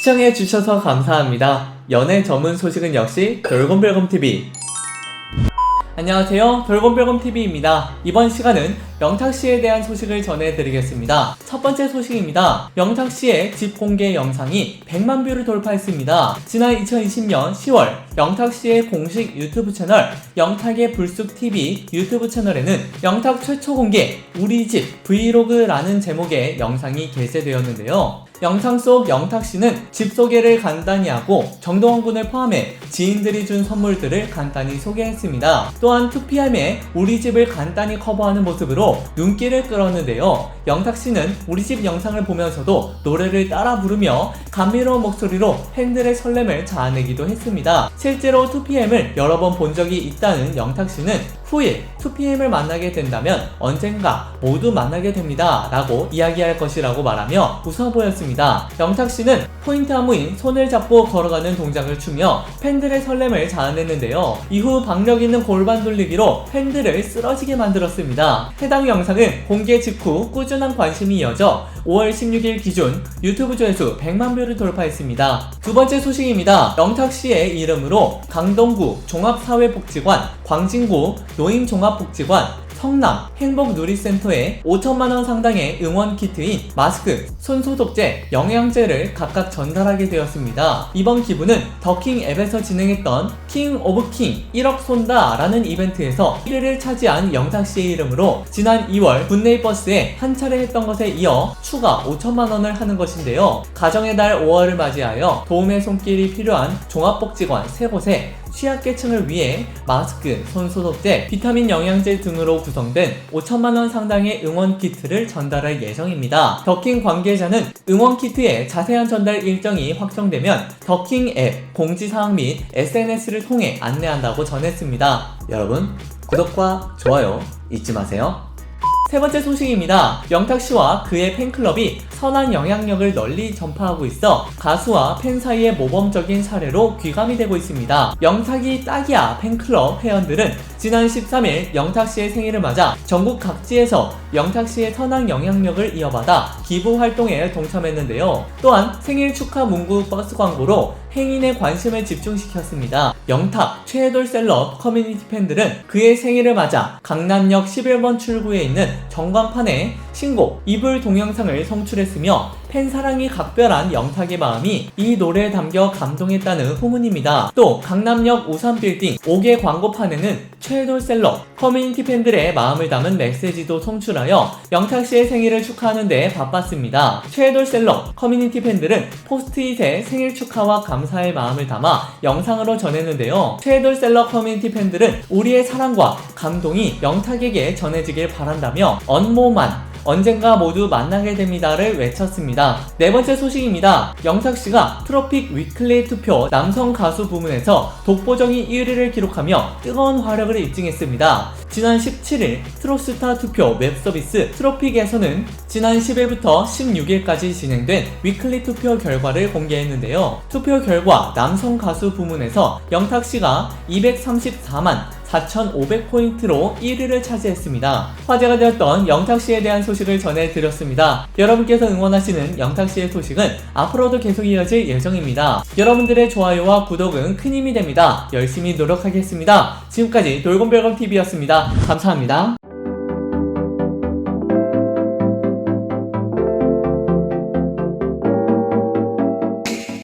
시청해주셔서 감사합니다. 연애 전문 소식은 역시 돌곰별곰TV. 안녕하세요, 돌곰별곰TV입니다. 이번 시간은 영탁씨에 대한 소식을 전해드리겠습니다. 첫 번째 소식입니다. 영탁씨의 집 공개 영상이 100만 뷰를 돌파했습니다. 지난 2020년 10월 영탁씨의 공식 유튜브 채널 영탁의 불쑥TV 유튜브 채널에는 영탁 최초 공개 우리 집 브이로그라는 제목의 영상이 게재되었는데요. 영상 속 영탁씨는 집 소개를 간단히 하고 정동원 군을 포함해 지인들이 준 선물들을 간단히 소개했습니다. 또한 2PM의 우리 집을 간단히 커버하는 모습으로 눈길을 끌었는데요. 영탁씨는 우리 집 영상을 보면서도 노래를 따라 부르며 감미로운 목소리로 팬들의 설렘을 자아내기도 했습니다. 실제로 2PM을 여러 번 본 적이 있다는 영탁씨는 후일 2PM을 만나게 된다면 언젠가 모두 만나게 됩니다 라고 이야기할 것이라고 말하며 웃어 보였습니다. 영탁씨는 포인트 안무인 손을 잡고 걸어가는 동작을 추며 팬들의 설렘을 자아냈는데요. 이후 박력 있는 골반 돌리기로 팬들을 쓰러지게 만들었습니다. 해당 영상은 공개 직후 꾸준한 관심이 이어져 5월 16일 기준 유튜브 조회수 100만 뷰를 돌파했습니다. 두 번째 소식입니다. 영탁씨의 이름으로 강동구 종합사회복지관, 광진구 노인종합복지관, 성남 행복누리센터에 5천만원 상당의 응원 키트인 마스크, 손소독제, 영양제를 각각 전달하게 되었습니다. 이번 기부는 더킹 앱에서 진행했던 킹 오브 킹 1억 쏜다 라는 이벤트에서 1위를 차지한 영탁씨의 이름으로 지난 2월 굿네이 버스에 한 차례 했던 것에 이어 추가 5천만원을 하는 것인데요. 가정의 달 5월을 맞이하여 도움의 손길이 필요한 종합복지관 3곳에 취약계층을 위해 마스크, 손소독제, 비타민 영양제 등으로 구성된 5천만원 상당의 응원 키트를 전달할 예정입니다. 더킹 관계자는 응원 키트의 자세한 전달 일정이 확정되면 더킹 앱 공지사항 및 SNS를 통해 안내한다고 전했습니다. 여러분, 구독과 좋아요 잊지 마세요. 세 번째 소식입니다. 영탁씨와 그의 팬클럽이 선한 영향력을 널리 전파하고 있어 가수와 팬 사이의 모범적인 사례로 귀감이 되고 있습니다. 영탁이 딱이야 팬클럽 회원들은 지난 13일 영탁씨의 생일을 맞아 전국 각지에서 영탁씨의 선한 영향력을 이어받아 기부 활동에 동참했는데요. 또한 생일 축하 문구 버스 광고로 행인의 관심을 집중시켰습니다. 영탁 최애돌 셀럽 커뮤니티 팬들은 그의 생일을 맞아 강남역 11번 출구에 있는 전광판에 신곡 이불 동영상을 송출했으며 팬 사랑이 각별한 영탁의 마음이 이 노래에 담겨 감동했다는 후문입니다. 또 강남역 우산빌딩 5개 광고판에는 최애돌 셀럽 커뮤니티 팬들의 마음을 담은 메시지도 송출하여 영탁씨의 생일을 축하하는 데 바빴습니다. 최애돌 셀럽 커뮤니티 팬들은 포스트잇에 생일 축하와 감사의 마음을 담아 영상으로 전했는데요. 최애돌 셀럽 커뮤니티 팬들은 우리의 사랑과 감동이 영탁에게 전해지길 바란다며 언모만 언젠가 모두 만나게 됩니다를 외쳤습니다. 네 번째 소식입니다. 영탁씨가 트로픽 위클리 투표 남성 가수 부문에서 독보적인 1위를 기록하며 뜨거운 화력을 입증했습니다. 지난 17일 트로스타 투표 웹서비스 트로픽에서는 지난 10일부터 16일까지 진행된 위클리 투표 결과를 공개했는데요. 투표 결과 남성 가수 부문에서 영탁씨가 234만 4,500포인트로 1위를 차지했습니다. 화제가 되었던 영탁씨에 대한 소식을 전해드렸습니다. 여러분께서 응원하시는 영탁씨의 소식은 앞으로도 계속 이어질 예정입니다. 여러분들의 좋아요와 구독은 큰 힘이 됩니다. 열심히 노력하겠습니다. 지금까지 돌곰별곰TV였습니다. 감사합니다.